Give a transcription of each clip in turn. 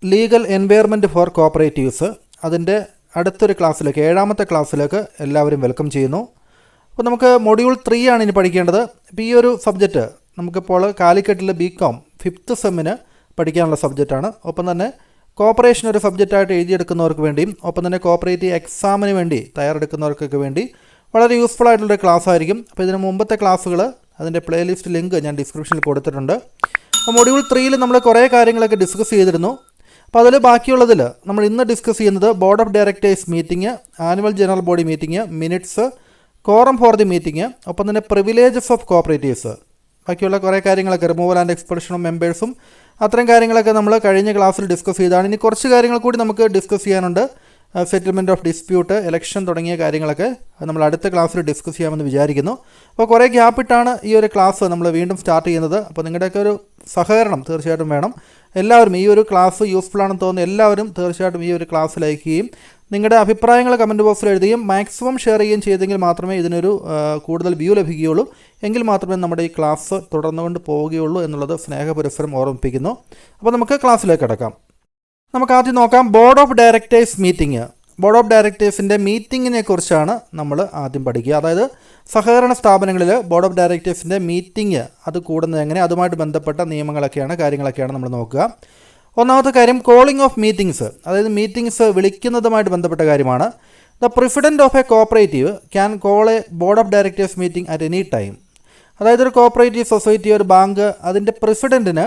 Legal environment four cooperatives അതിൻ്റെ അടുത്തൊരു ക്ലാസ്സിലേക്ക് 7ാമത്തെ ക്ലാസ്സിലേക്ക് എല്ലാവരും വെൽക്കം ചെയ്യുന്നു. അപ്പോൾ നമുക്ക് മൊഡ്യൂൾ 3 ആണ് ഇനി പഠിക്കേണ്ടത്. ഇപ്പോൾ ഈ ഒരു സബ്ജക്റ്റ് നമുക്കിപ്പോൾ കാലിക്കറ്റിൽ BCom 5th സെമ്മിന് പഠിക്കാനുള്ള സബ്ജക്റ്റാണ്. ഒപ്പം തന്നെ കോപ്പറേഷൻ ഒരു സബ്ജക്റ്റായിട്ട് എഴുതിയെടുക്കുന്നവർക്ക് വേണ്ടിയും ഒപ്പം തന്നെ കോപ്പറേറ്റീവ് എക്സാമിന് വേണ്ടി തയ്യാറെടുക്കുന്നവർക്കൊക്കെ വേണ്ടി വളരെ യൂസ്ഫുൾ ആയിട്ടുള്ളൊരു ക്ലാസ് ആയിരിക്കും. അപ്പോൾ ഇതിന് മുമ്പത്തെ ക്ലാസ്സുകൾ അതിൻ്റെ പ്ലേലിസ്റ്റ് ലിങ്ക് ഞാൻ ഡിസ്ക്രിപ്ഷനിൽ കൊടുത്തിട്ടുണ്ട്. അപ്പോൾ മൊഡ്യൂൾ 3 നമ്മൾ കുറേ കാര്യങ്ങളൊക്കെ ഡിസ്കസ് ചെയ്തിരുന്നു. അപ്പോൾ അതിൽ ബാക്കിയുള്ളതിൽ നമ്മൾ ഇന്ന് ഡിസ്കസ് ചെയ്യുന്നത് board of directors meeting, annual general body meeting, minutes, quorum four the meeting, ഒപ്പം തന്നെ പ്രിവിലേജസ് ഓഫ് കോപ്പറേറ്റീവ്സ്, ബാക്കിയുള്ള കുറേ കാര്യങ്ങളൊക്കെ റിമൂവൽ ആൻഡ് എക്സ്പൾഷൻ ഓഫ് മെമ്പേഴ്സും അത്തരം കാര്യങ്ങളൊക്കെ നമ്മൾ കഴിഞ്ഞ ക്ലാസ്സിൽ ഡിസ്കസ് ചെയ്തതാണ്. ഇനി കുറച്ച് കാര്യങ്ങൾ കൂടി നമുക്ക് ഡിസ്കസ് ചെയ്യാനുണ്ട്. സെറ്റിൽമെൻറ്റ് ഓഫ് ഡിസ്പ്യൂട്ട്, ഇലക്ഷൻ തുടങ്ങിയ കാര്യങ്ങളൊക്കെ നമ്മൾ അടുത്ത ക്ലാസ്സിൽ ഡിസ്കസ് ചെയ്യാമെന്ന് വിചാരിക്കുന്നു. അപ്പോൾ കുറേ ഗ്യാപ്പിട്ടാണ് ഈ ഒരു ക്ലാസ് നമ്മൾ വീണ്ടും സ്റ്റാർട്ട് ചെയ്യുന്നത്. അപ്പോൾ നിങ്ങളുടെയൊക്കെ ഒരു സഹകരണം തീർച്ചയായിട്ടും വേണം. എല്ലാവരും ഈ ഒരു ക്ലാസ് യൂസ്ഫുൾ ആണെന്ന് തോന്നുന്നു എല്ലാവരും തീർച്ചയായിട്ടും ഈ ഒരു ക്ലാസ് ലൈക്ക് ചെയ്യും. നിങ്ങളുടെ അഭിപ്രായങ്ങൾ കമൻറ്റ് ബോക്സിൽ എഴുതുകയും മാക്സിമം ഷെയർ ചെയ്യുകയും ചെയ്തെങ്കിൽ മാത്രമേ ഇതിനൊരു കൂടുതൽ വ്യൂ ലഭിക്കുകയുള്ളൂ. എങ്കിൽ മാത്രമേ നമ്മുടെ ഈ ക്ലാസ് തുടർന്നുകൊണ്ട് പോവുകയുള്ളൂ എന്നുള്ളത് സ്നേഹപുരസ്സരം ഓർമ്മിപ്പിക്കുന്നു. അപ്പോൾ നമുക്ക് ക്ലാസ്സിലേക്ക് കിടക്കാം. നമുക്ക് ആദ്യം നോക്കാം board of directors meeting. Board of ഡയറക്ടേഴ്സിൻ്റെ മീറ്റിങ്ങിനെ കുറിച്ചാണ് നമ്മൾ ആദ്യം പഠിക്കുക. അതായത് സഹകരണ സ്ഥാപനങ്ങളിൽ ബോർഡ് ഓഫ് ഡയറക്ടേഴ്സിൻ്റെ മീറ്റിംഗ് അത് കൂടുന്നത് എങ്ങനെ, അതുമായിട്ട് ബന്ധപ്പെട്ട നിയമങ്ങളൊക്കെയാണ് കാര്യങ്ങളൊക്കെയാണ് നമ്മൾ നോക്കുക. ഒന്നാമത്തെ കാര്യം കോളിംഗ് ഓഫ് മീറ്റിംഗ്സ്, അതായത് മീറ്റിംഗ്സ് വിളിക്കുന്നതുമായിട്ട് ബന്ധപ്പെട്ട കാര്യമാണ്. The president of A cooperative can call A board of directors meeting at any time. അതായത് ഒരു കോപ്പറേറ്റീവ് സൊസൈറ്റി, ഒരു ബാങ്ക്, അതിൻ്റെ പ്രസിഡൻറ്റിന്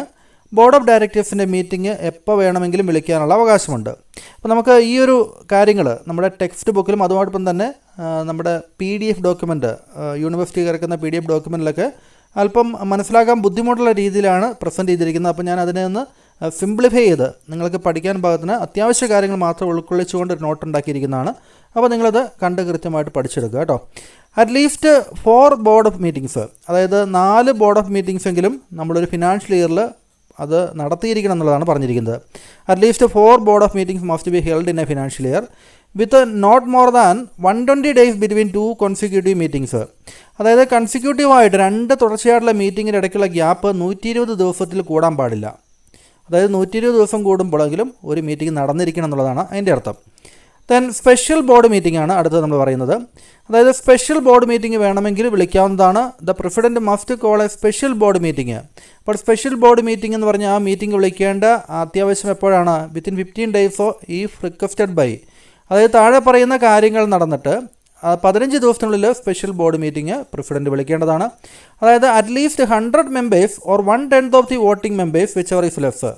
ബോർഡ് ഓഫ് ഡയറക്ടേഴ്സിൻ്റെ മീറ്റിംഗ് എപ്പോൾ വേണമെങ്കിലും വിളിക്കാനുള്ള അവകാശമുണ്ട്. അപ്പോൾ നമുക്ക് ഈ ഒരു കാര്യങ്ങൾ നമ്മുടെ ടെക്സ്റ്റ് ബുക്കിലും അതുമായിട്ടൊപ്പം തന്നെ നമ്മുടെ PDF ഡോക്യുമെൻറ്റ്, യൂണിവേഴ്സിറ്റി ഇറക്കുന്ന PDF ഡോക്യുമെൻറ്റിലൊക്കെ അല്പം മനസ്സിലാക്കാൻ ബുദ്ധിമുട്ടുള്ള രീതിയിലാണ് പ്രസൻറ്റ് ചെയ്തിരിക്കുന്നത്. അപ്പോൾ ഞാൻ അതിനെ ഒന്ന് സിംപ്ലിഫൈ ചെയ്ത് നിങ്ങൾക്ക് പഠിക്കാൻ പാകത്തിന് അത്യാവശ്യ കാര്യങ്ങൾ മാത്രം ഉൾക്കൊള്ളിച്ചുകൊണ്ട് ഒരു നോട്ട് ഉണ്ടാക്കിയിരിക്കുന്നതാണ്. അപ്പോൾ നിങ്ങളത് കണ്ട് കൃത്യമായിട്ട് പഠിച്ചെടുക്കുക കേട്ടോ. അറ്റ്ലീസ്റ്റ് 4 ബോർഡ് ഓഫ് മീറ്റിംഗ്സ്, അതായത് 4 ബോർഡ് ഓഫ് മീറ്റിംഗ്സ് എങ്കിലും നമ്മളൊരു ഫിനാൻഷ്യൽ ഇയറിൽ അത് നടത്തിയിരിക്കണം എന്നുള്ളതാണ് പറഞ്ഞിരിക്കുന്നത്. At least 4 board of meetings must be held in a financial year with not more than 120 days between 2 consecutive meetings. അതായത് കൺസിക്യൂട്ടീവായിട്ട് 2 തുടർച്ചയായിട്ടുള്ള മീറ്റിങ്ങിൻ്റെ ഇടയ്ക്കുള്ള ഗ്യാപ്പ് 120 ദിവസത്തിൽ കൂടാൻ പാടില്ല. അതായത് 120 ദിവസം കൂടുമ്പോഴെങ്കിലും ഒരു മീറ്റിംഗ് നടന്നിരിക്കണം എന്നുള്ളതാണ് അതിൻ്റെ അർത്ഥം. ദെൻ സ്പെഷ്യൽ ബോർഡ് മീറ്റിംഗ് ആണ് അടുത്തത് നമ്മൾ പറയുന്നത്. അതായത് സ്പെഷ്യൽ ബോർഡ് മീറ്റിംഗ് വേണമെങ്കിൽ വിളിക്കാവുന്നതാണ്. The president must call a special board meeting. അപ്പോൾ സ്പെഷ്യൽ ബോർഡ് മീറ്റിംഗ് എന്ന് പറഞ്ഞാൽ ആ മീറ്റിംഗ് വിളിക്കേണ്ട അത്യാവശ്യം എപ്പോഴാണ്? Within 15 days if requested by. അതായത് താഴെ പറയുന്ന കാര്യങ്ങൾ നടന്നിട്ട് 15 ദിവസത്തിനുള്ളിൽ സ്പെഷ്യൽ ബോർഡ് മീറ്റിംഗ് പ്രസിഡൻറ്റ് വിളിക്കേണ്ടതാണ്. അതായത് at least 100 members or 1/10 of the voting members whichever is less.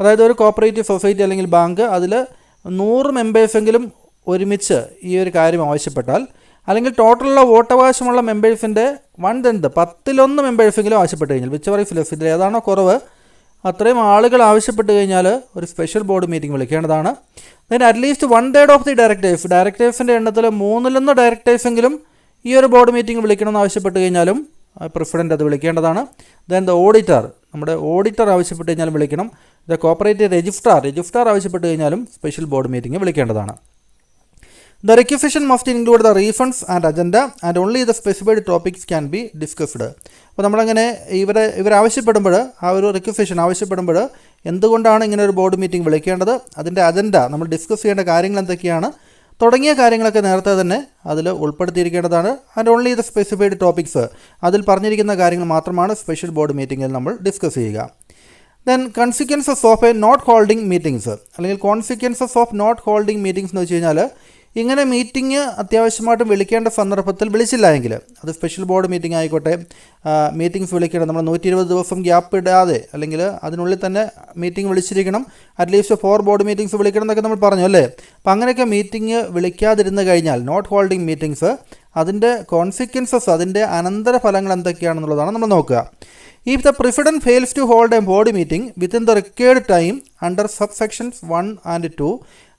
അതായത് ഒരു കോപ്പറേറ്റീവ് സൊസൈറ്റി അല്ലെങ്കിൽ ബാങ്ക് അതിൽ 100 മെമ്പേഴ്സെങ്കിലും ഒരുമിച്ച് ഈ ഒരു കാര്യം ആവശ്യപ്പെട്ടാൽ, അല്ലെങ്കിൽ ടോട്ടലുള്ള വോട്ടവകാശമുള്ള മെമ്പേഴ്സിൻ്റെ 1/10 10-1 മെമ്പേഴ്സെങ്കിലും ആവശ്യപ്പെട്ട് കഴിഞ്ഞാൽ, വിച്ച് എവർ ഈസ് ലെസ്, ഇതിൽ ഏതാണോ കുറവ് അത്രയും ആളുകൾ ആവശ്യപ്പെട്ട് കഴിഞ്ഞാൽ ഒരു സ്പെഷ്യൽ ബോർഡ് മീറ്റിംഗ് വിളിക്കേണ്ടതാണ്. ദെൻ അറ്റ്ലീസ്റ്റ് 1/3 ഓഫ് ദി ഡയറക്ടേഴ്സിൻ്റെ എണ്ണത്തിൽ 3-1 ഡയറക്ടേഴ്സെങ്കിലും ഈ ഒരു ബോർഡ് മീറ്റിംഗ് വിളിക്കണമെന്ന് ആവശ്യപ്പെട്ട് കഴിഞ്ഞാലും പ്രസിഡൻറ്റ് അത് വിളിക്കേണ്ടതാണ്. ദെൻ ദ ഓഡിറ്റർ, നമ്മുടെ ഓഡിറ്റർ ആവശ്യപ്പെട്ട് കഴിഞ്ഞാലും വിളിക്കണം. ദ കോപ്പറേറ്റീവ് രജിസ്ട്രാർ ആവശ്യപ്പെട്ട് കഴിഞ്ഞാലും സ്പെഷ്യൽ ബോർഡ് മീറ്റിംഗ് വിളിക്കേണ്ടതാണ്. The requisition must include the refunds and agenda and only the specified topics can be discussed. അപ്പോൾ നമ്മളങ്ങനെ ഇവരാവശ്യപ്പെടുമ്പോൾ, ആ ഒരു റിക്വസിഷൻ ആവശ്യപ്പെടുമ്പോൾ എന്തുകൊണ്ടാണ് ഇങ്ങനെ ഒരു ബോർഡ് മീറ്റിംഗ് വിളിക്കേണ്ടത്, അതിൻ്റെ അജണ്ട, നമ്മൾ ഡിസ്കസ് ചെയ്യേണ്ട കാര്യങ്ങൾ എന്തൊക്കെയാണ് തുടങ്ങിയ കാര്യങ്ങളൊക്കെ നേരത്തെ തന്നെ അതിൽ ഉൾപ്പെടുത്തിയിരിക്കേണ്ടതാണ്. And only the specified topics, അതിൽ പറഞ്ഞിരിക്കുന്ന കാര്യങ്ങൾ മാത്രമാണ് സ്പെഷ്യൽ ബോർഡ് മീറ്റിങ്ങിൽ നമ്മൾ ഡിസ്കസ് ചെയ്യുക. Then consequences of a not holding meetings, അല്ലെങ്കിൽ consequences of not holding meetings എന്ന് വെച്ച് കഴിഞ്ഞാൽ ഇങ്ങനെ മീറ്റിംഗ് അത്യാവശ്യമായിട്ടും വിളിക്കേണ്ട സന്ദർഭത്തിൽ വിളിച്ചില്ല എങ്കിൽ, അത് സ്പെഷ്യൽ ബോർഡ് മീറ്റിംഗ് ആയിക്കോട്ടെ, മീറ്റിംഗ്സ് വിളിക്കണം, നമ്മൾ 120 ദിവസം ഗ്യാപ്പ് ഇടാതെ അല്ലെങ്കിൽ അതിനുള്ളിൽ തന്നെ മീറ്റിംഗ് വിളിച്ചിരിക്കണം, അറ്റ്ലീസ്റ്റ് 4 ബോർഡ് മീറ്റിംഗ്സ് വിളിക്കണം എന്നൊക്കെ നമ്മൾ പറഞ്ഞു അല്ലേ. അപ്പോൾ അങ്ങനെയൊക്കെ മീറ്റിംഗ് വിളിക്കാതിരുന്ന് കഴിഞ്ഞാൽ നോട്ട് ഹോൾഡിംഗ് മീറ്റിംഗ്സ്, അതിൻ്റെ കോൺസിക്വൻസസ്, അതിൻ്റെ അനന്തരഫലങ്ങൾ എന്തൊക്കെയാണെന്നുള്ളതാണ് നമ്മൾ നോക്കുക. If the president fails to hold a board meeting within the required time under subsections 1 and 2,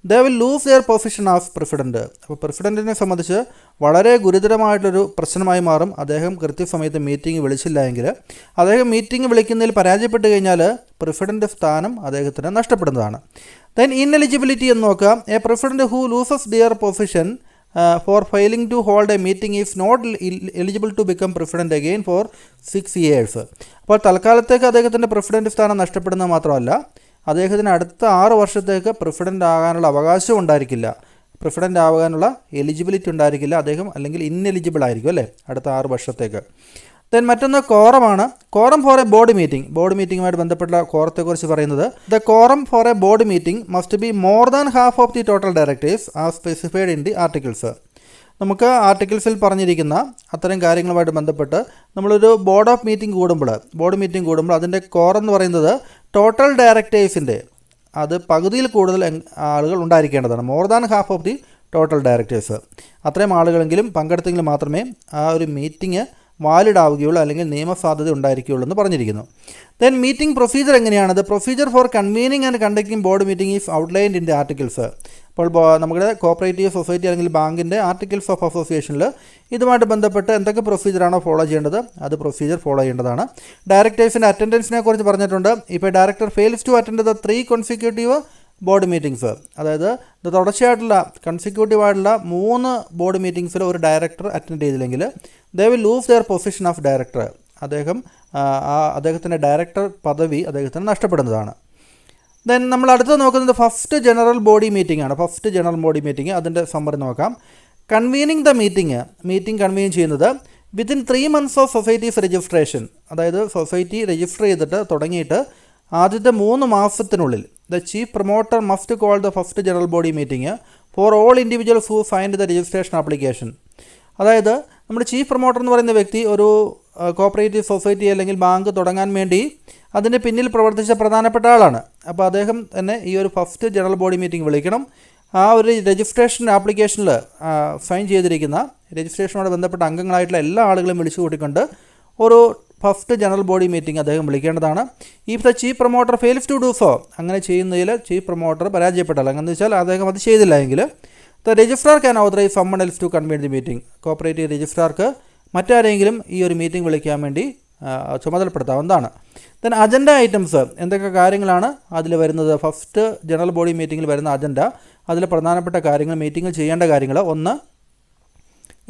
they will lose their position as president. അപ്പോൾ പ്രസിഡൻറ്റിനെ സംബന്ധിച്ച് വളരെ ഗുരുതരമായിട്ടൊരു പ്രശ്നമായി മാറും. അദ്ദേഹം കൃത്യസമയത്ത് മീറ്റിംഗ് വിളിച്ചില്ല എങ്കിൽ, അദ്ദേഹം മീറ്റിംഗ് വിളിക്കുന്നതിൽ പരാജയപ്പെട്ട് കഴിഞ്ഞാൽ പ്രസിഡൻറ്റ് സ്ഥാനം അദ്ദേഹത്തിന് നഷ്ടപ്പെടുന്നതാണ്. ദെൻ ഇൻഎലിജിബിലിറ്റി എന്ന് നോക്കുക. A president who loses their position for failing to hold a meeting is not eligible to become president again for 6 years. അപ്പോൾ തൽക്കാലത്തേക്ക് അദ്ദേഹത്തിൻ്റെ പ്രസിഡൻറ്റ് സ്ഥാനം നഷ്ടപ്പെടുന്നത് മാത്രമല്ല, അദ്ദേഹത്തിന് അടുത്ത 6 വർഷത്തേക്ക് പ്രസിഡൻ്റ് ആകാനുള്ള അവകാശം ഉണ്ടായിരിക്കില്ല, പ്രസിഡൻ്റ് ആകാനുള്ള എലിജിബിലിറ്റി ഉണ്ടായിരിക്കില്ല, അദ്ദേഹം അല്ലെങ്കിൽ ഇന്നെലിജിബിൾ ആയിരിക്കും അല്ലേ അടുത്ത 6 വർഷത്തേക്ക്. ദെൻ മറ്റൊന്ന് കോറമാണ്. കോറം ഫോർ എ ബോർഡ് മീറ്റിംഗുമായിട്ട് ബന്ധപ്പെട്ട കോറത്തെക്കുറിച്ച് പറയുന്നത് the quorum four A board meeting must be more than half of the total directors as specified in the articles. നമുക്ക് ആർട്ടിക്കിൾസിൽ പറഞ്ഞിരിക്കുന്ന അത്തരം കാര്യങ്ങളുമായിട്ട് ബന്ധപ്പെട്ട് നമ്മളൊരു ബോർഡ് മീറ്റിംഗ് കൂടുമ്പോൾ അതിൻ്റെ കോറം എന്ന് പറയുന്നത് ടോട്ടൽ ഡയറക്ടേഴ്സിൻ്റെ അത് പകുതിയിൽ കൂടുതൽ ആളുകൾ ഉണ്ടായിരിക്കേണ്ടതാണ്. More than half of the total directors, അത്രയും ആളുകളെങ്കിലും പങ്കെടുത്തെങ്കിൽ മാത്രമേ ആ ഒരു മീറ്റിംഗ് വാലിഡ് ആവുകയുള്ളൂ, അല്ലെങ്കിൽ നിയമസാധ്യത ഉണ്ടായിരിക്കുകയുള്ളൂ എന്ന് പറഞ്ഞിരിക്കുന്നു. ദെൻ മീറ്റിംഗ് പ്രൊസീജിയർ എങ്ങനെയാണ്? The procedure for convening and conducting board meeting is outlined in the articles. അപ്പോൾ നമ്മുടെ കോപ്പറേറ്റീവ് സൊസൈറ്റി അല്ലെങ്കിൽ ബാങ്കിൻ്റെ ആർട്ടിക്കിൾസ് ഓഫ് അസോസിയേഷനിൽ ഇതുമായിട്ട് ബന്ധപ്പെട്ട് എന്തൊക്കെ പ്രൊസീജിയറാണോ ഫോളോ ചെയ്യേണ്ടത് അത് പ്രൊസീജിയർ ഫോളോ ചെയ്യേണ്ടതാണ്. ഡയറക്ടേഴ്സിൻ്റെ അറ്റൻഡൻസിനെ കുറിച്ച് പറഞ്ഞിട്ടുണ്ട്. ഇപ്പോൾ director fails to attend the 3 consecutive board meetings, അതായത് തുടർച്ചയായിട്ടുള്ള കൺസിക്യൂട്ടീവായിട്ടുള്ള 3 ബോർഡ് മീറ്റിംഗ്സിൽ ഒരു ഡയറക്ടർ അറ്റൻഡ് ചെയ്തില്ലെങ്കിൽ they will loose there position of director, അദ്ദേഹത്തിൻ്റെ ഡയറക്ടർ പദവി അദ്ദേഹത്തിന് നഷ്ടപ്പെടുന്നതാണ്. ദെൻ നമ്മൾ അടുത്ത് നോക്കുന്നത് ഫസ്റ്റ് ജനറൽ ബോഡി മീറ്റിംഗ് ആണ്. ഫസ്റ്റ് ജനറൽ ബോഡി മീറ്റിംഗ് അതിൻ്റെ സമ്മറി നോക്കാം. കൺവീനിങ് ദ മീറ്റിംഗ് കൺവീൻ ചെയ്യുന്നത് within 3 months of societies registration, അതായത് സൊസൈറ്റി രജിസ്റ്റർ ചെയ്തിട്ട് തുടങ്ങിയിട്ട് ആദ്യത്തെ 3 മാസത്തിനുള്ളിൽ the chief promoter must call the first general body meeting for all individuals who signed the registration application. അതായത് നമ്മുടെ ചീഫ് പ്രൊമോട്ടർ എന്ന് പറയുന്ന വ്യക്തി ഒരു കോപ്പറേറ്റീവ് സൊസൈറ്റി അല്ലെങ്കിൽ ബാങ്ക് തുടങ്ങാൻ വേണ്ടി അതിൻ്റെ പിന്നിൽ പ്രവർത്തിച്ച പ്രധാനപ്പെട്ട ആളാണ്. അപ്പോൾ അദ്ദേഹം തന്നെ ഈ ഒരു ഫസ്റ്റ് ജനറൽ ബോഡി മീറ്റിംഗ് വിളിക്കണം. ആ ഒരു രജിസ്ട്രേഷൻ ആപ്ലിക്കേഷനിൽ സൈൻ ചെയ്തിരിക്കുന്ന രജിസ്ട്രേഷനോട് ബന്ധപ്പെട്ട അംഗങ്ങളായിട്ടുള്ള എല്ലാ ആളുകളെയും വിളിച്ചു കൂട്ടിക്കൊണ്ട് ഒരു ഫസ്റ്റ് ജനറൽ ബോഡി മീറ്റിംഗ് അദ്ദേഹം വിളിക്കേണ്ടതാണ്. If the chief promoter fails to do so, അങ്ങനെ ചെയ്യുന്നതിൽ ചീഫ് പ്രൊമോട്ടർ പരാജയപ്പെട്ടാൽ, അങ്ങനെ വെച്ചാൽ അദ്ദേഹം അത് ചെയ്തില്ല എങ്കിൽ the registrar can authorize someone else to convene the meeting. Cooperative രജിസ്ട്രാർക്ക് മറ്റാരെങ്കിലും ഈ ഒരു മീറ്റിംഗ് വിളിക്കാൻ വേണ്ടി ചുമതലപ്പെടുത്താവുന്നതാണ്. ദെൻ അജണ്ട ഐറ്റംസ്, എന്തൊക്കെ കാര്യങ്ങളാണ് അതിൽ വരുന്നത്? ഫസ്റ്റ് ജനറൽ ബോഡി മീറ്റിങ്ങിൽ വരുന്ന അജണ്ട, അതിൽ പ്രധാനപ്പെട്ട കാര്യങ്ങൾ, മീറ്റിങ്ങിൽ ചെയ്യേണ്ട കാര്യങ്ങൾ. 1,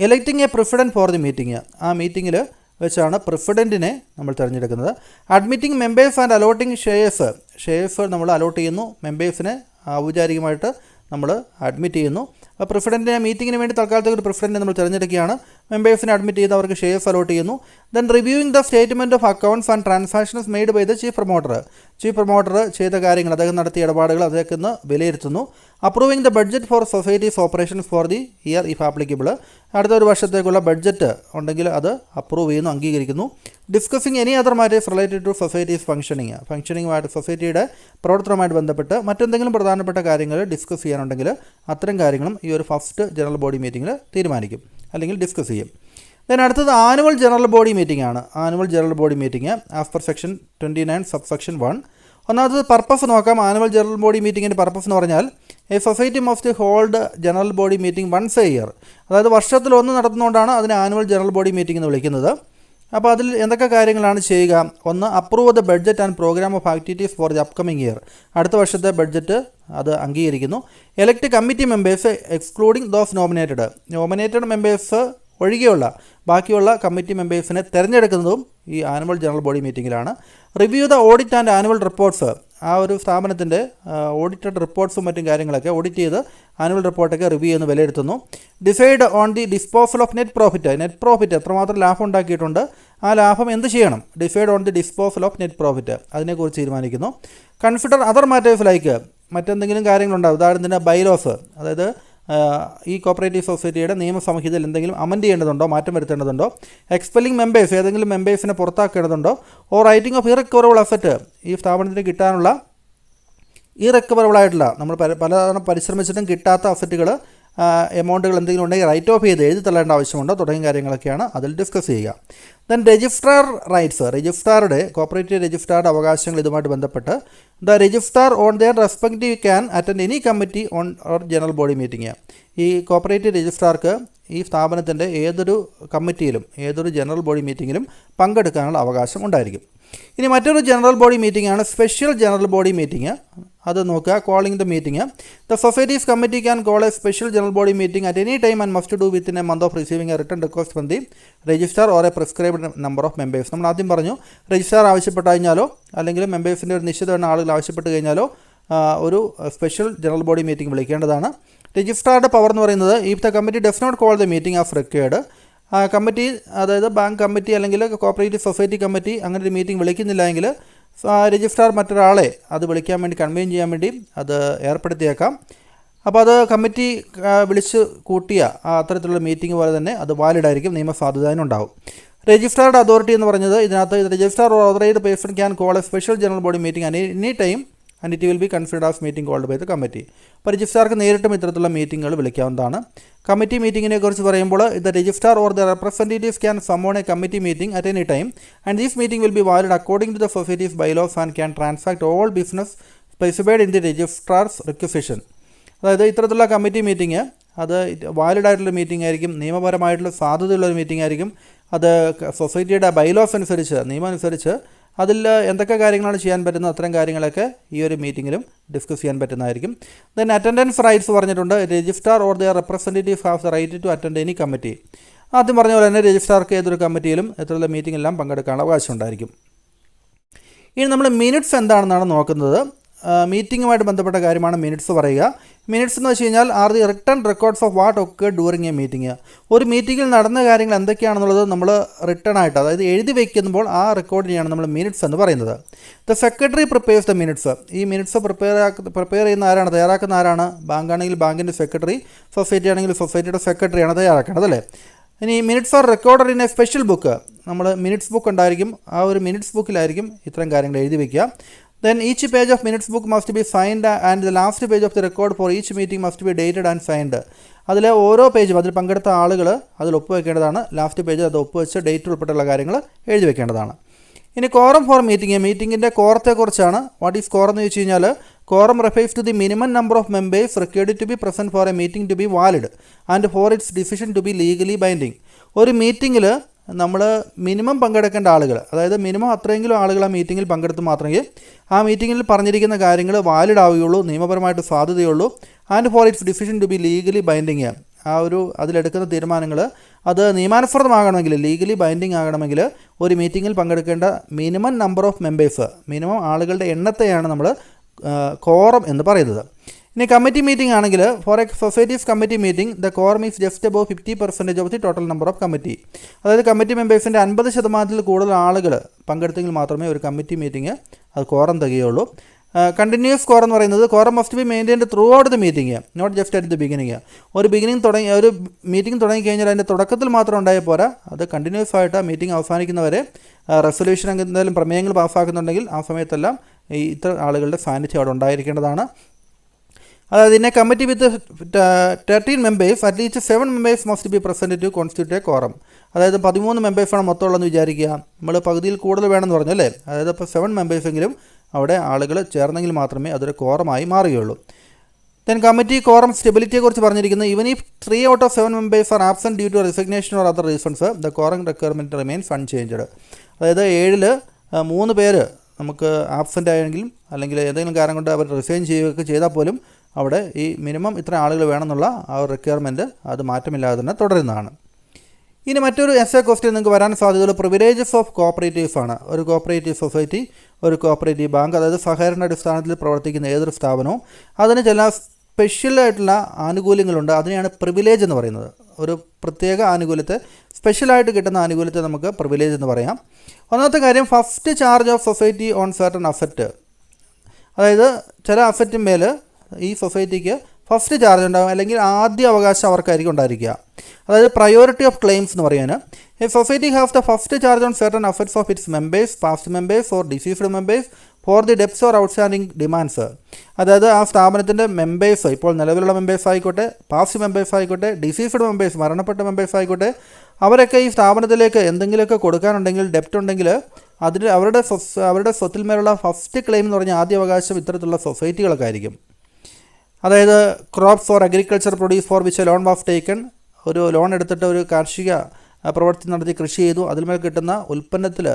electing a president for the meeting. ആ മീറ്റിങ്ങിൽ വെച്ചാണ് പ്രസിഡൻറ്റിനെ നമ്മൾ തിരഞ്ഞെടുക്കുന്നത്. Admitting members and allotting shares നമ്മൾ അലോട്ട് ചെയ്യുന്നു. മെമ്പേഴ്സിനെ ഔപചാരികമായിട്ട് നമ്മൾ അഡ്മിറ്റ് ചെയ്യുന്നു. അപ്പോൾ പ്രസിഡൻറ്റിനെ മീറ്റിങ്ങിന് വേണ്ടി തൽക്കാലത്തേക്ക് ഒരു പ്രസിഡൻറ്റിനെ നമ്മൾ തിരഞ്ഞെടുക്കുകയാണ്. മെമ്പേഴ്സിനെ അഡ്മിറ്റ് ചെയ്ത് അവർക്ക് ഷെയർസ് അലോട്ട് ചെയ്യുന്നു. Then reviewing the statement of accounts and transactions made by the chief promoter ചെയ്ത കാര്യങ്ങൾ, അദ്ദേഹം നടത്തിയ ഇടപാടുകൾ അദ്ദേഹത്തിന് വിലയിരുത്തുന്നു. Approving the budget for society's operations for the year if applicable. അടുത്ത ഒരു വർഷത്തേക്കുള്ള ബഡ്ജറ്റ് ഉണ്ടെങ്കിൽ അത് അപ്രൂവ് ചെയ്യുന്നു, അംഗീകരിക്കുന്നു. Discussing any other matters related to society's ഫംഗ്ഷനിങ്ങുമായിട്ട്, സൊസൈറ്റിയുടെ പ്രവർത്തനവുമായിട്ട് ബന്ധപ്പെട്ട് മറ്റെന്തെങ്കിലും പ്രധാനപ്പെട്ട കാര്യങ്ങൾ ഡിസ്കസ് ചെയ്യാനുണ്ടെങ്കിൽ അത്തരം കാര്യങ്ങളും ഈ ഒരു ഫസ്റ്റ് ജനറൽ ബോഡി മീറ്റിങ്ങിൽ തീരുമാനിക്കും അല്ലെങ്കിൽ ഡിസ്കസ് ചെയ്യും. ദെൻ അടുത്തത് ആനുവൽ ജനറൽ ബോഡി മീറ്റിംഗ് ആണ്. Annual general body meeting as per section 29 subsection 1. ഒന്നാമത് പർപ്പസ് നോക്കാം. ആനുവൽ ജനറൽ ബോഡി മീറ്റിങ്ങിൻ്റെ പർപ്പസ് എന്ന് പറഞ്ഞാൽ a society must hold general body meeting once a year, അതായത് വർഷത്തിൽ 1 നടത്തുന്നതുകൊണ്ടാണ് അതിനെ ആനുവൽ ജനറൽ ബോഡി മീറ്റിംഗ് എന്ന് വിളിക്കുന്നത്. അപ്പോൾ അതിൽ എന്തൊക്കെ കാര്യങ്ങളാണ് ചെയ്യുക? 1, approve the budget and program of activities for the upcoming year. അടുത്ത വർഷത്തെ ബഡ്ജറ്റ് അത് അംഗീകരിക്കുന്നു. Elect committee members excluding those nominated members ഒഴികെയുള്ള ബാക്കിയുള്ള കമ്മിറ്റി മെമ്പേഴ്സിനെ തിരഞ്ഞെടുക്കുന്നതും ഈ ആനുവൽ ജനറൽ ബോഡി മീറ്റിങ്ങിലാണ്. Review the audit and annual reports. ആ ഒരു സ്ഥാപനത്തിൻ്റെ ഓഡിറ്റഡ് റിപ്പോർട്ട്സും മറ്റും കാര്യങ്ങളൊക്കെ ഓഡിറ്റ് ചെയ്ത് ആനുവൽ റിപ്പോർട്ടൊക്കെ റിവ്യൂ ചെയ്യുന്ന വിലയിരുത്തുന്നു. Decide on the disposal of net profit എത്രമാത്രം ലാഭം ഉണ്ടാക്കിയിട്ടുണ്ട്, ആ ലാഭം എന്ത് ചെയ്യണം? Decide on the disposal of net profit, അതിനെക്കുറിച്ച് തീരുമാനിക്കുന്നു. കൺസിഡർ അതർ മാറ്റേഴ്സ് ലൈക്ക്, മറ്റെന്തെങ്കിലും കാര്യങ്ങളുണ്ടാകും, ഉദാഹരണത്തിന് ബൈലോസ്, അതായത് ഈ കോപ്പറേറ്റീവ് സൊസൈറ്റിയുടെ നിയമസംഹിതയിൽ എന്തെങ്കിലും അമെൻഡ് ചെയ്യേണ്ടതുണ്ടോ, മാറ്റം വരുത്തേണ്ടതുണ്ടോ, എക്സ്പെല്ലിംഗ് മെമ്പേഴ്സ്, ഏതെങ്കിലും മെമ്പേഴ്സിനെ പുറത്താക്കേണ്ടതുണ്ടോ, ഓർ റൈറ്റിംഗ് ഓഫ് ഇറക്കവറബിൾ അസറ്റ്, ഈ സ്ഥാപനത്തിന് കിട്ടാനുള്ള ഇറക്കവറബിളായിട്ടുള്ള നമ്മൾ പലതവണ പരിശ്രമിച്ചിട്ടും കിട്ടാത്ത അസറ്റുകൾ, എമൗണ്ടുകൾ എന്തെങ്കിലും ഉണ്ടെങ്കിൽ റൈറ്റ് ഓഫ് ചെയ്ത് എഴുതി തള്ളേണ്ട ആവശ്യമുണ്ടോ തുടങ്ങിയ കാര്യങ്ങളൊക്കെയാണ് അതിൽ ഡിസ്കസ് ചെയ്യുക. ദെൻ രജിസ്ട്രാർ റൈറ്റ്സ്, കോപ്പറേറ്റീവ് രജിസ്ട്രാറുടെ അവകാശങ്ങൾ ഇതുമായിട്ട് ബന്ധപ്പെട്ട് the registrar on their respective can attend any committee on or general body meeting. ഈ കോപ്പറേറ്റീവ് രജിസ്ട്രാർക്ക് ഈ സ്ഥാപനത്തിൻ്റെ ഏതൊരു കമ്മിറ്റിയിലും ഏതൊരു ജനറൽ ബോഡി മീറ്റിങ്ങിലും പങ്കെടുക്കാനുള്ള അവകാശം ഉണ്ടായിരിക്കും. ഇനി മറ്റൊരു ജനറൽ ബോഡി മീറ്റിംഗ് ആണ് സ്പെഷ്യൽ ജനറൽ ബോഡി മീറ്റിംഗ്. അത് നോക്കുക. Calling the meeting. The societies committee can call a special general body meeting at any time and must do within A month of receiving A written request from the registrar or A prescribed number of members. നമ്മൾ ആദ്യം പറഞ്ഞു registrar ആവശ്യപ്പെട്ട് കഴിഞ്ഞാലോ അല്ലെങ്കിൽ മെമ്പേഴ്സിൻ്റെ ഒരു നിശ്ചിത എണ്ണം ആളുകൾ ആവശ്യപ്പെട്ട് കഴിഞ്ഞാലോ ഒരു സ്പെഷ്യൽ ജനറൽ ബോഡി മീറ്റിംഗ് വിളിക്കേണ്ടതാണ്. രജിസ്ട്രാറുടെ പവർ എന്ന് പറയുന്നത് if the committee does not call the meeting if required, committee അതായത് ബാങ്ക് കമ്മിറ്റി അല്ലെങ്കിൽ കോപ്പറേറ്റീവ് സൊസൈറ്റി കമ്മിറ്റി അങ്ങനെ ഒരു മീറ്റിംഗ് വിളിക്കുന്നില്ല എങ്കിൽ രജിസ്ട്രാർ മറ്റൊരാളെ അത് വിളിക്കാൻ വേണ്ടി കൺവീൻ ചെയ്യാൻ വേണ്ടി അത് ഏർപ്പെടുത്തിയേക്കാം. അപ്പോൾ അത് കമ്മിറ്റി വിളിച്ച് കൂട്ടിയ അത്തരത്തിലുള്ള മീറ്റിംഗ് പോലെ തന്നെ അത് വാലിഡായിരിക്കും, നിയമസാധുതയുണ്ടാവും. രജിസ്ട്രാറുടെ അതോറിറ്റി എന്ന് പറഞ്ഞത് ഇതിനകത്ത് registrar or authorised person can call a special general body meeting any time and it will be considered as meeting called by the committee. അപ്പോൾ രജിസ്ട്രാർക്ക് നേരിട്ടും ഇത്തരത്തിലുള്ള മീറ്റിങ്ങുകൾ വിളിക്കാവുന്നതാണ്. കമ്മിറ്റി മീറ്റിങ്ങിനെ കുറിച്ച് പറയുമ്പോൾ the registrar or the representatives can summon a committee meeting at any time and this meeting will be valid according to the society's bylaws and can transact all business specified in the registrar's requisition. അതായത് ഇത്തരത്തിലുള്ള committee meeting അത് വാലിഡായിട്ടുള്ള meeting ആയിരിക്കും, നിയമപരമായിട്ടുള്ള സാധുതയുള്ളൊരു meeting ആയിരിക്കും. അത് സൊസൈറ്റിയുടെ bylaws അനുസരിച്ച്, നിയമം അനുസരിച്ച് അതിൽ എന്തൊക്കെ കാര്യങ്ങളാണ് ചെയ്യാൻ പറ്റുന്നത് അത്തരം കാര്യങ്ങളൊക്കെ ഈ ഒരു മീറ്റിങ്ങിലും ഡിസ്കസ് ചെയ്യാൻ പറ്റുന്നതായിരിക്കും. ദെൻ അറ്റൻഡൻസ് റൈറ്റ്സ് പറഞ്ഞിട്ടുണ്ട്. Registrar or the representative have the right to attend any committee. ആദ്യം പറഞ്ഞ പോലെ തന്നെ രജിസ്ട്രാർക്ക് ഏതൊരു കമ്മിറ്റിയിലും ഇത്തരത്തിലുള്ള മീറ്റിംഗെല്ലാം പങ്കെടുക്കാനുള്ള അവകാശം ഉണ്ടായിരിക്കും. ഇനി നമ്മൾ മിനിറ്റ്സ് എന്താണെന്നാണ് നോക്കുന്നത്. മീറ്റിങ്ങുമായിട്ട് ബന്ധപ്പെട്ട കാര്യമാണ് മിനിറ്റ്സ് പറയുക. മിനിറ്റ്സ് എന്ന് വെച്ച് കഴിഞ്ഞാൽ are the written records of what ഒക്കെ ഡ്യൂറിങ് എ മീറ്റിംഗ്. ഒരു മീറ്റിങ്ങിൽ നടന്ന കാര്യങ്ങൾ എന്തൊക്കെയാണെന്നുള്ളത് നമ്മൾ റിട്ടേൺ ആയിട്ട്, അതായത് എഴുതി വയ്ക്കുമ്പോൾ ആ റെക്കോർഡിനെയാണ് നമ്മൾ മിനിറ്റ്സ് എന്ന് പറയുന്നത്. The secretary prepares the minutes. ഈ മിനിറ്റ്സ് പ്രിപ്പയർ ചെയ്യുന്ന ആരാണ്, തയ്യാറാക്കുന്ന ആരാണ്? ബാങ്ക് ആണെങ്കിൽ ബാങ്കിൻ്റെ സെക്രട്ടറി, സൊസൈറ്റി ആണെങ്കിൽ സൊസൈറ്റിയുടെ സെക്രട്ടറിയാണ് തയ്യാറാക്കേണ്ടത് അല്ലേ. ഇനി minutes R recorded in A special book. നമ്മൾ മിനിറ്റ്സ് ബുക്ക് ഉണ്ടായിരിക്കും, ആ ഒരു മിനിറ്റ്സ് ബുക്കിലായിരിക്കും ഇത്തരം കാര്യങ്ങൾ എഴുതി വയ്ക്കുക. Then each page of minutes book must be signed and the last page of the record for each meeting must be dated and signed. അതിൽ ഓരോ പേജും അതിൽ പങ്കെടുത്ത ആളുകൾ അതിൽ ഒപ്പുവെക്കേണ്ടതാണ്. ലാസ്റ്റ് പേജ് അത് ഒപ്പുവെച്ച് ഡേറ്റ് ഉൾപ്പെട്ടുള്ള കാര്യങ്ങൾ എഴുതി വെക്കേണ്ടതാണ്. ഇനി കോറം ഫോർ മീറ്റിംഗ്. മീറ്റിങ്ങിൻ്റെ കോറത്തെക്കുറിച്ചാണ്. വാട്ട് ഈസ് കോറം എന്ന് ചോദിച്ചു കഴിഞ്ഞാൽ quorum refers to the minimum number of members required to be present for a meeting to be valid and for its decision to be legally binding. ഒരു മീറ്റിങ്ങിൽ നമ്മൾ minimum പങ്കെടുക്കേണ്ട ആളുകൾ, അതായത് മിനിമം അത്രയെങ്കിലും ആളുകൾ ആ മീറ്റിങ്ങിൽ പങ്കെടുത്ത് മാത്രമേ ആ മീറ്റിങ്ങിൽ പറഞ്ഞിരിക്കുന്ന കാര്യങ്ങൾ വാലിഡ് ആവുകയുള്ളൂ, നിയമപരമായിട്ട് സാധ്യതയുള്ളൂ. And for its decision to be legally binding. ആ ഒരു അതിലെടുക്കുന്ന തീരുമാനങ്ങൾ അത് നിയമാനുസൃതമാകണമെങ്കിൽ, ലീഗലി ബൈൻഡിങ് ആകണമെങ്കിൽ ഒരു മീറ്റിങ്ങിൽ പങ്കെടുക്കേണ്ട minimum number of members, minimum ആളുകളുടെ എണ്ണത്തെയാണ് നമ്മൾ കോറം എന്ന് പറയുന്നത്. ഇനി കമ്മിറ്റി മീറ്റിംഗ് ആണെങ്കിൽ for a society's committee meeting the quorum is just above 50% of the total number of committee. അതായത് കമ്മിറ്റി മെമ്പേഴ്സിൻ്റെ 50% കൂടുതൽ ആളുകൾ പങ്കെടുത്തെങ്കിൽ മാത്രമേ ഒരു കമ്മിറ്റി മീറ്റിംഗ് അത് കോറം തികയുള്ളൂ. കണ്ടിന്യൂസ് കോറം എന്ന് പറയുന്നത് quorum must be maintained throughout the meeting, not just at the beginning. ഒരു മീറ്റിംഗ് തുടങ്ങിക്കഴിഞ്ഞാൽ അതിൻ്റെ തുടക്കത്തിൽ മാത്രം ഉണ്ടായാൽ പോരാ, അത് കണ്ടിന്യൂസ് ആയിട്ട് ആ മീറ്റിംഗ് അവസാനിക്കുന്നവരെ റെസൊല്യൂഷൻ എന്തെങ്കിലും പ്രമേയങ്ങൾ പാസ്സാക്കുന്നുണ്ടെങ്കിൽ ആ സമയത്തെല്ലാം ഇത്ര ആളുകളുടെ സാന്നിധ്യം അവിടെ ഉണ്ടായിരിക്കേണ്ടതാണ്. അതായത് ഇന്നെ committee with 13 members at least 7 members must be present to constitute a quorum. അതായത് 13 മെമ്പേഴ്സാണ് മൊത്തമുള്ളതെന്ന് വിചാരിക്കുക. നമ്മൾ പകുതിയിൽ കൂടുതൽ വേണമെന്ന് പറഞ്ഞു അല്ലേ. അതായത് ഇപ്പോൾ 7 മെമ്പേഴ്സെങ്കിലും അവിടെ ആളുകൾ ചേർന്നെങ്കിൽ മാത്രമേ അതൊരു കോറമായി മാറുകയുള്ളൂ. ദെൻ കമ്മിറ്റി കോറം സ്റ്റെബിലിറ്റിയെക്കുറിച്ച് പറഞ്ഞിരിക്കുന്നത് even if 3 out of 7 members are absent due to resignation or other reasons the quorum requirement remains unchanged. അതായത് 7ൽ 3 പേര് നമുക്ക് ആബ്സെൻ്റ് ആയെങ്കിലും അല്ലെങ്കിൽ ഏതെങ്കിലും കാരണം കൊണ്ട് അവർ റിസൈൻ ചെയ്യുകയൊക്കെ ചെയ്താൽ പോലും അവിടെ ഈ മിനിമം ഇത്ര ആളുകൾ വേണമെന്നുള്ള ആ ഒരു റിക്വയർമെൻറ്റ് അത് മാറ്റമില്ലാതെ തന്നെ തുടരുന്നതാണ്. ഇനി മറ്റൊരു എസ്എ ക്വസ്റ്റ്യൻ നിങ്ങൾക്ക് വരാൻ സാധ്യതയുള്ള പ്രിവിലേജസ് ഓഫ് കോപ്പറേറ്റീവ്സ് ആണ്. ഒരു കോപ്പറേറ്റീവ് സൊസൈറ്റി, ഒരു കോപ്പറേറ്റീവ് ബാങ്ക്, അതായത് സഹകരണ അടിസ്ഥാനത്തിൽ പ്രവർത്തിക്കുന്ന ഏതൊരു സ്ഥാപനവും അതിന് ചില സ്പെഷ്യലായിട്ടുള്ള ആനുകൂല്യങ്ങളുണ്ട്. അതിനെയാണ് പ്രിവിലേജ് എന്ന് പറയുന്നത്. ഒരു പ്രത്യേക ആനുകൂല്യത്തെ, സ്പെഷ്യലായിട്ട് കിട്ടുന്ന ആനുകൂല്യത്തെ നമുക്ക് പ്രിവിലേജ് എന്ന് പറയാം. ഒന്നാമത്തെ കാര്യം first charge of society on certain asset. അതായത് ചില അസറ്റിന്മേൽ ഈ സൊസൈറ്റിക്ക് ഫസ്റ്റ് ചാർജ് ഉണ്ടാകും, അല്ലെങ്കിൽ ആദ്യ അവകാശം അവർക്കായിരിക്കും ഉണ്ടായിരിക്കുക. അതായത് പ്രയോറിറ്റി ഓഫ് ക്ലെയിംസ് എന്ന് പറയാൻ A society have the first charge on certain assets of its members, past members or diseased members for the debts or outstanding demands. അതായത് ആ സ്ഥാപനത്തിൻ്റെ മെമ്പേഴ്സ്, ഇപ്പോൾ നിലവിലുള്ള മെമ്പേഴ്സ് ആയിക്കോട്ടെ, പാസ്റ്റ് മെമ്പേഴ്സ് ആയിക്കോട്ടെ, ഡിസീസ്ഡ് മെമ്പേഴ്സ്, മരണപ്പെട്ട മെമ്പേഴ്സ് ആയിക്കോട്ടെ, അവരൊക്കെ ഈ സ്ഥാപനത്തിലേക്ക് എന്തെങ്കിലുമൊക്കെ കൊടുക്കാനുണ്ടെങ്കിൽ, ഡെപ്റ്റ് ഉണ്ടെങ്കിൽ അതിന് അവരുടെ സ്വത്തിന്മേലുള്ള ഫസ്റ്റ് ക്ലെയിം എന്ന് പറഞ്ഞാൽ ആദ്യ അവകാശം ഇത്തരത്തിലുള്ള സൊസൈറ്റികളൊക്കെ ആയിരിക്കും. അതായത് crops four agriculture produce four which A loan was taken. ഒരു ലോൺ എടുത്തിട്ട് ഒരു കാർഷിക പ്രവൃത്തി നടത്തി കൃഷി ചെയ്തു, അതിന്മേൽ കിട്ടുന്ന ഉൽപ്പന്നത്തിൽ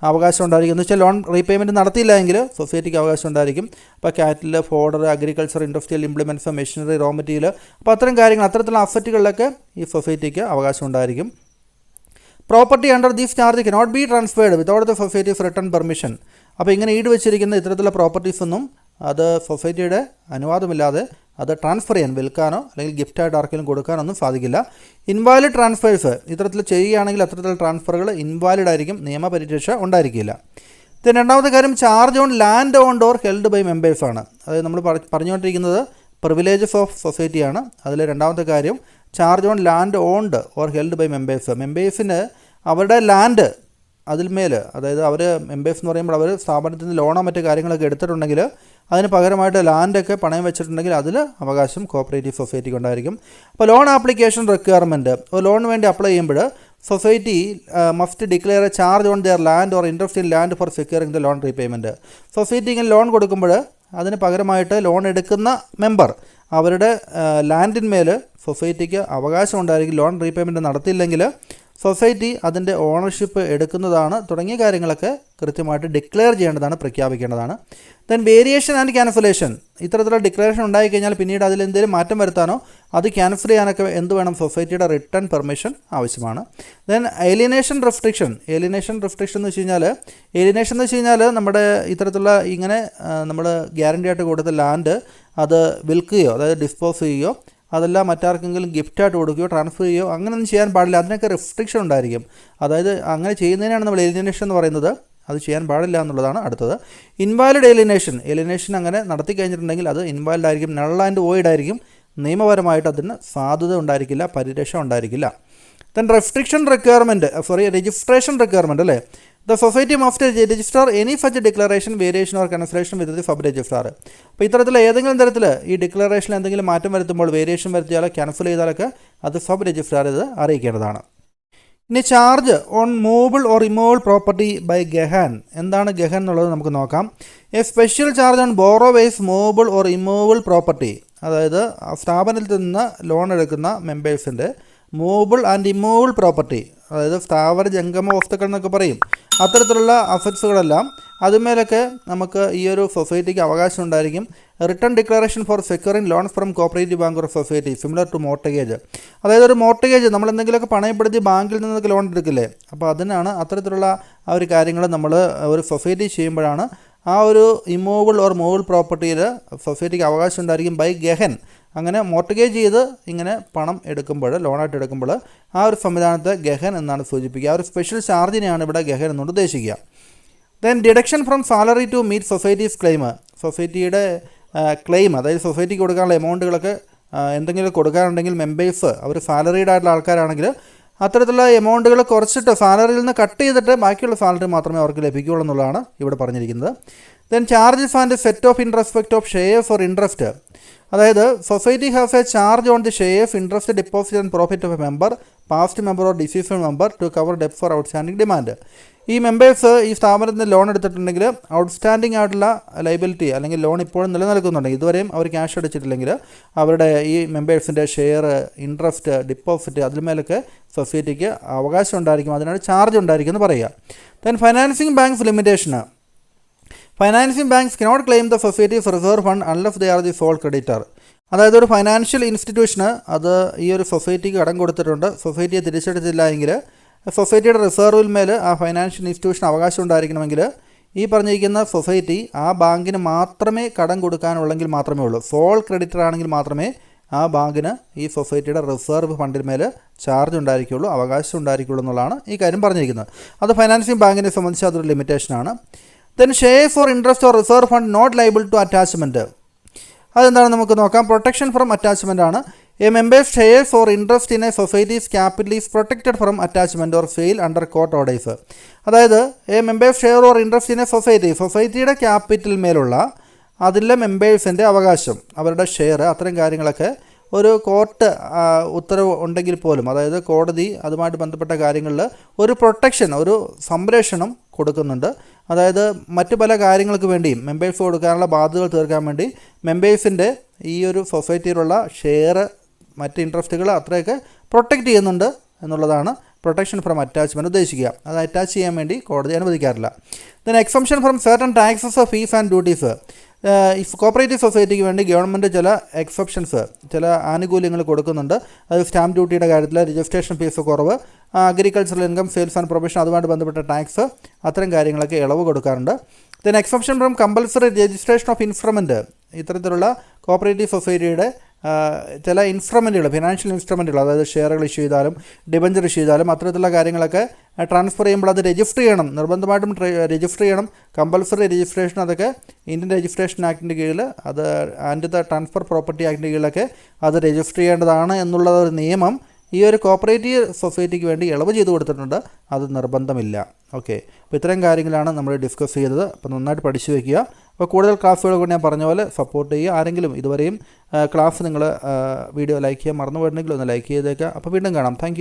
അവകാശം ഉണ്ടായിരിക്കും. എന്ന് വെച്ചാൽ ലോൺ റീപേയ്മെൻറ്റ് നടത്തിയില്ല എങ്കിൽ സൊസൈറ്റിക്ക് അവകാശം ഉണ്ടായിരിക്കും. അപ്പോൾ cattle, fodder, agriculture, industrial implements, machinery, raw material, അപ്പോൾ അത്തരം കാര്യങ്ങൾ, അത്തരത്തിലുള്ള അസറ്റുകളിലൊക്കെ ഈ സൊസൈറ്റിക്ക് അവകാശം ഉണ്ടായിരിക്കും. Property under these charge cannot be transferred without the society's written permission. അപ്പോൾ ഇങ്ങനെ ഈട് വെച്ചിരിക്കുന്ന ഇത്തരത്തിലുള്ള പ്രോപ്പർട്ടീസൊന്നും അത് സൊസൈറ്റിയുടെ അനുവാദമില്ലാതെ അത് ട്രാൻസ്ഫർ ചെയ്യാൻ, വിൽക്കാനോ അല്ലെങ്കിൽ ഗിഫ്റ്റായിട്ട് ആർക്കെങ്കിലും കൊടുക്കാനൊന്നും സാധിക്കില്ല. ഇൻവാലിഡ് ട്രാൻസ്ഫേഴ്സ് ഇത്തരത്തിൽ ചെയ്യുകയാണെങ്കിൽ അത്തരത്തിലുള്ള ട്രാൻസ്ഫറുകൾ ഇൻവാലിഡ് ആയിരിക്കും, നിയമപരിരക്ഷ ഉണ്ടായിരിക്കില്ല. പിന്നെ രണ്ടാമത്തെ കാര്യം charge on land owned or held by മെമ്പേഴ്സാണ്. അതായത് നമ്മൾ പറഞ്ഞുകൊണ്ടിരിക്കുന്നത് പ്രിവിലേജസ് ഓഫ് സൊസൈറ്റിയാണ്. അതിൽ രണ്ടാമത്തെ കാര്യം charge on land owned or held by members. മെമ്പേഴ്സിന് അവരുടെ ലാൻഡ് അതിന്മേൽ, അതായത് അവർ മെമ്പേഴ്സ് എന്ന് പറയുമ്പോൾ അവർ സ്ഥാപനത്തിൽ നിന്ന് ലോണോ മറ്റു കാര്യങ്ങളൊക്കെ എടുത്തിട്ടുണ്ടെങ്കിൽ അതിന് പകരമായിട്ട് ലാൻഡൊക്കെ പണയം വെച്ചിട്ടുണ്ടെങ്കിൽ അതിൽ അവകാശം കോപ്പറേറ്റീവ് സൊസൈറ്റിക്ക് ഉണ്ടായിരിക്കും. അപ്പോൾ ലോൺ ആപ്ലിക്കേഷൻ റിക്വയർമെൻറ്റ്, ഒരു ലോണിന് വേണ്ടി അപ്ലൈ ചെയ്യുമ്പോൾ society must declare a charge on their land or interest in land for securing the loan repayment. Society ഇങ്ങനെ ലോൺ കൊടുക്കുമ്പോൾ അതിന് പകരമായിട്ട് ലോൺ എടുക്കുന്ന മെമ്പർ അവരുടെ ലാൻഡിന്മേൽ സൊസൈറ്റിക്ക് അവകാശം ഉണ്ടായിരിക്കും. ലോൺ റീപേയ്മെൻറ്റ് നടത്തിയില്ലെങ്കിൽ സൊസൈറ്റി അതിൻ്റെ ഓണർഷിപ്പ് എടുക്കുന്നതാണ് തുടങ്ങിയ കാര്യങ്ങളൊക്കെ കൃത്യമായിട്ട് ഡിക്ലെയർ ചെയ്യേണ്ടതാണ്, പ്രഖ്യാപിക്കേണ്ടതാണ്. Then variation and cancellation. ഇത്തരത്തിലുള്ള ഡിക്ലറേഷൻ ഉണ്ടായിക്കഴിഞ്ഞാൽ പിന്നീട് അതിൽ എന്തെങ്കിലും മാറ്റം വരുത്താനോ അത് ക്യാൻസൽ ചെയ്യാനൊക്കെ എന്ത് വേണം? സൊസൈറ്റിയുടെ റിട്ടേൺ പെർമിഷൻ ആവശ്യമാണ്. Then alienation restriction. Alienation restriction എന്ന് വെച്ച് കഴിഞ്ഞാൽ നമ്മുടെ ഇത്തരത്തിലുള്ള ഇങ്ങനെ നമ്മൾ ഗ്യാരണ്ടി ആയിട്ട് കൊടുത്ത ലാൻഡ് അത് വിൽക്കുകയോ അതായത് ഡിസ്പോസ് ചെയ്യുകയോ അതെല്ലാം മറ്റാർക്കെങ്കിലും ഗിഫ്റ്റായിട്ട് കൊടുക്കുകയോ ട്രാൻസ്ഫർ ചെയ്യുകയോ അങ്ങനെയൊന്നും ചെയ്യാൻ പാടില്ല. അതിനൊക്കെ റെസ്ട്രിക്ഷൻ ഉണ്ടായിരിക്കും. അതായത് അങ്ങനെ ചെയ്യുന്നതിനാണ് നമ്മൾ ഏലിയനേഷൻ എന്ന് പറയുന്നത്. അത് ചെയ്യാൻ പാടില്ല എന്നുള്ളതാണ് അടുത്തത്. ഇൻവാലിഡ് ഏലിയനേഷൻ അങ്ങനെ നടത്തി കഴിഞ്ഞിട്ടുണ്ടെങ്കിൽ അത് ഇൻവാലിഡ് ആയിരിക്കും, നൾ ആൻഡ് വോയിഡ് ആയിരിക്കും. നിയമപരമായിട്ട് അതിന് സാധുത ഉണ്ടായിരിക്കില്ല, പരിരക്ഷ ഉണ്ടായിരിക്കില്ല. ദെൻ രജിസ്ട്രേഷൻ റിക്വയർമെൻറ്റ് അല്ലേ. The society must register any such declaration, variation or കൺസലേഷൻ with the sub registrar. അപ്പോൾ ഇത്തരത്തിൽ ഏതെങ്കിലും തരത്തിൽ ഈ ഡിക്ലറേഷനിൽ എന്തെങ്കിലും മാറ്റം വരുത്തുമ്പോൾ, വേരിയേഷൻ വരുത്തിയാലോ ക്യാൻസൽ ചെയ്താലൊക്കെ അത് സബ് രജിസ്ട്രാർ ഇത് അറിയിക്കേണ്ടതാണ്. ഇനി charge on movable or immovable property by gahan. എന്താണ് ഗഹാൻ എന്നുള്ളത് നമുക്ക് നോക്കാം. A special charge on borrowers movable or immovable property. അതായത് സ്ഥാപനത്തിൽ നിന്ന് ലോൺ എടുക്കുന്ന മെമ്പേഴ്സിൻ്റെ മൂവബിൾ ആൻഡ് ഇമൂവബിൾ പ്രോപ്പർട്ടി, അതായത് സ്ഥാവര ജംഗമ വസ്തുക്കൾ എന്നൊക്കെ പറയും, അത്തരത്തിലുള്ള അസറ്റ്സുകളെല്ലാം അതുമേലൊക്കെ നമുക്ക് ഈ ഒരു സൊസൈറ്റിക്ക് അവകാശം ഉണ്ടായിരിക്കും. Written declaration for securing loans from cooperative bank or society similar to mortgage. അതായത് ഒരു മോർട്ടഗേജ് നമ്മൾ എന്തെങ്കിലുമൊക്കെ പണയപ്പെടുത്തി ബാങ്കിൽ നിന്നൊക്കെ ലോൺ എടുക്കില്ലേ, അപ്പോൾ അതിനാണ് അത്തരത്തിലുള്ള ആ ഒരു കാര്യങ്ങൾ നമ്മൾ ഒരു സൊസൈറ്റി ചെയ്യുമ്പോഴാണ് ആ ഒരു ഇമൂവബിൾ ഓർ മൂവബിൾ പ്രോപ്പർട്ടിയിൽ സൊസൈറ്റിക്ക് അവകാശം ഉണ്ടായിരിക്കും ബൈ ഗഹൻ. അങ്ങനെ മോർട്ടഗേജ് ചെയ്ത് ഇങ്ങനെ പണം എടുക്കുമ്പോൾ, ലോണായിട്ട് എടുക്കുമ്പോൾ ആ ഒരു സംവിധാനത്തെ ഗഹൻ എന്നാണ് സൂചിപ്പിക്കുക. ആ ഒരു സ്പെഷ്യൽ ചാർജിനെയാണ് ഇവിടെ ഗഹൻ എന്നുകൊണ്ട് ഉദ്ദേശിക്കുക. Then deduction from salary to meet society's claim. സൊസൈറ്റിയുടെ ക്ലെയിം, അതായത് സൊസൈറ്റിക്ക് കൊടുക്കാനുള്ള എമൗണ്ടുകളൊക്കെ എന്തെങ്കിലും കൊടുക്കാനുണ്ടെങ്കിൽ മെമ്പേഴ്സ് അവർ സാലറീഡ് ആയിട്ടുള്ള ആൾക്കാരാണെങ്കിൽ അത്തരത്തിലുള്ള എമൗണ്ടുകൾ കുറച്ചിട്ട് സാലറിയിൽ നിന്ന് കട്ട് ചെയ്തിട്ട് ബാക്കിയുള്ള സാലറി മാത്രമേ അവർക്ക് ലഭിക്കുകയുള്ളൂ എന്നുള്ളതാണ് ഇവിടെ പറഞ്ഞിരിക്കുന്നത്. Then charges and set off in respect of share for interest. അതായത് society has a charge on the shares, interest, deposit and profit of a member, past member or deceased member to cover ഡെപ്റ്റ് for outstanding demand. ഈ members ഈ സ്ഥാപനത്തിന് loan എടുത്തിട്ടുണ്ടെങ്കിൽ outstanding ആയിട്ടുള്ള liability അല്ലെങ്കിൽ loan ഇപ്പോഴും നിലനിൽക്കുന്നുണ്ടെങ്കിൽ, ഇതുവരെയും അവർ ക്യാഷ് അടിച്ചിട്ടില്ലെങ്കിൽ അവരുടെ ഈ മെമ്പേഴ്സിൻ്റെ ഷെയർ, ഇൻട്രസ്റ്റ്, ഡിപ്പോസിറ്റ് അതിന്മേലൊക്കെ സൊസൈറ്റിക്ക് അവകാശം ഉണ്ടായിരിക്കും. അതിനാണ് ചാർജ് ഉണ്ടായിരിക്കും എന്ന് പറയുക. Then financing banks limitation. Financing banks cannot claim the society's reserve fund unless they are the sole creditor. അതായത് ഒരു ഫൈനാൻഷ്യൽ ഇൻസ്റ്റിറ്റ്യൂഷന് അത് ഈ ഒരു സൊസൈറ്റിക്ക് കടം കൊടുത്തിട്ടുണ്ട്, സൊസൈറ്റിയെ തിരിച്ചെടുത്തില്ല എങ്കിൽ സൊസൈറ്റിയുടെ റിസർവിൽ മേൽ ആ ഫൈനാൻഷ്യൽ ഇൻസ്റ്റിറ്റ്യൂഷൻ അവകാശം ഉണ്ടായിരിക്കണമെങ്കിൽ ഈ പറഞ്ഞിരിക്കുന്ന സൊസൈറ്റി ആ ബാങ്കിന് മാത്രമേ കടം കൊടുക്കാനുള്ളെങ്കിൽ മാത്രമേ ഉള്ളൂ. സോൾ ക്രെഡിറ്റർ ആണെങ്കിൽ മാത്രമേ ആ ബാങ്കിന് ഈ സൊസൈറ്റിയുടെ റിസർവ് ഫണ്ടിന് മേൽ ചാർജ് ഉണ്ടായിരിക്കുള്ളൂ, അവകാശം ഉണ്ടായിരിക്കുള്ളൂ എന്നുള്ളതാണ് ഈ കാര്യം പറഞ്ഞിരിക്കുന്നത്. അത് ഫൈനാൻസിങ് ബാങ്കിനെ സംബന്ധിച്ച് അതൊരു ലിമിറ്റേഷനാണ്. Then share for interest or reserve fund not liable to attachment. അതെന്താണ് നമുക്ക് നോക്കാം. പ്രൊട്ടക്ഷൻ ഫ്രം അറ്റാച്ച്മെൻ്റ് ആണ്. A members shares or interest in a society's capital is protected from attachment or sale under court orders. അതായത് a members share or interest in a സൊസൈറ്റിയുടെ capital മേലുള്ള അതിലെ മെമ്പേഴ്സിൻ്റെ അവകാശം, അവരുടെ ഷെയർ, അത്തരം കാര്യങ്ങളൊക്കെ ഒരു കോർട്ട് ഉത്തരവ് ഉണ്ടെങ്കിൽ പോലും, അതായത് കോടതി അതുമായിട്ട് ബന്ധപ്പെട്ട കാര്യങ്ങളിൽ ഒരു പ്രൊട്ടക്ഷൻ, ഒരു സംരക്ഷണം കൊടുക്കുന്നുണ്ട്. അതായത് മറ്റ് പല കാര്യങ്ങൾക്ക് വേണ്ടിയും മെമ്പേഴ്സ് കൊടുക്കാനുള്ള ബാധ്യതകൾ തീർക്കാൻ വേണ്ടി മെമ്പേഴ്സിൻ്റെ ഈ ഒരു സൊസൈറ്റിയിലുള്ള ഷെയർ, മറ്റ് ഇൻട്രസ്റ്റുകൾ അത്രയൊക്കെ പ്രൊട്ടക്റ്റ് ചെയ്യുന്നുണ്ട് എന്നുള്ളതാണ് പ്രൊട്ടക്ഷൻ ഫ്രം അറ്റാച്ച്മെൻറ്റ് ഉദ്ദേശിക്കുക. അത് അറ്റാച്ച് ചെയ്യാൻ വേണ്ടി കോടതി അനുവദിക്കാറില്ല. Then exemption from certain taxes, fees and duties. ഈ കോപ്പറേറ്റീവ് സൊസൈറ്റിക്ക് വേണ്ടി ഗവൺമെൻറ് ചില എക്സെപ്ഷൻസ്, ചില ആനുകൂല്യങ്ങൾ കൊടുക്കുന്നുണ്ട്. അത് സ്റ്റാമ്പ് ഡ്യൂട്ടിയുടെ കാര്യത്തിൽ രജിസ്ട്രേഷൻ ഫീസ് കുറവ്, agricultural income, sales and profession, അതുമായിട്ട് ബന്ധപ്പെട്ട ടാക്സ്, അത്തരം കാര്യങ്ങളൊക്കെ ഇളവ് കൊടുക്കാറുണ്ട്. Then exception from compulsory registration of instrument. ഇത്തരത്തിലുള്ള കോപ്പറേറ്റീവ് സൊസൈറ്റിയുടെ ചില ഇൻസ്ട്രുമെൻറ്റുകൾ, ഫിനാൻഷ്യൽ ഇൻസ്ട്രുമെൻറ്റുകൾ, അതായത് ഷെയറുകൾ ഇഷ്യൂ ചെയ്താലും ഡിബഞ്ചർ ഇഷ്യൂ ചെയ്താലും അത്തരത്തിലുള്ള കാര്യങ്ങളൊക്കെ ട്രാൻസ്ഫർ ചെയ്യുമ്പോൾ അത് രജിസ്റ്റർ ചെയ്യണം, നിർബന്ധമായിട്ടും രജിസ്റ്റർ ചെയ്യണം. കമ്പൽസറി രജിസ്ട്രേഷൻ അതൊക്കെ ഇന്ത്യൻ രജിസ്ട്രേഷൻ ആക്ടിൻ്റെ കീഴിൽ, അത് ആൻഡ് ദ ട്രാൻസ്ഫർ പ്രോപ്പർട്ടി ആക്ടിൻ്റെ കീഴിലൊക്കെ അത് രജിസ്റ്റർ ചെയ്യേണ്ടതാണ് എന്നുള്ള ഒരു നിയമം ഈ ഒരു കോപ്പറേറ്റീവ് സൊസൈറ്റിക്ക് വേണ്ടി ഇളവ് ചെയ്ത് കൊടുത്തിട്ടുണ്ട്. അത് നിർബന്ധമില്ല. ഓക്കെ, അപ്പോൾ ഇത്രയും കാര്യങ്ങളാണ് നമ്മൾ ഡിസ്കസ് ചെയ്തത്. അപ്പോൾ നന്നായിട്ട് പഠിച്ചു വയ്ക്കുക. അപ്പോൾ കൂടുതൽ ക്ലാസ്സുകൾ കൊണ്ട് ഞാൻ പറഞ്ഞ പോലെ സപ്പോർട്ട് ചെയ്യുക. ആരെങ്കിലും ഇതുവരെയും ക്ലാസ് നിങ്ങൾ വീഡിയോ ലൈക്ക് ചെയ്യാൻ മറന്നു പോയിട്ടുണ്ടെങ്കിൽ ഒന്ന് ലൈക്ക് ചെയ്തേക്കുക. അപ്പോൾ വീണ്ടും കാണാം. താങ്ക്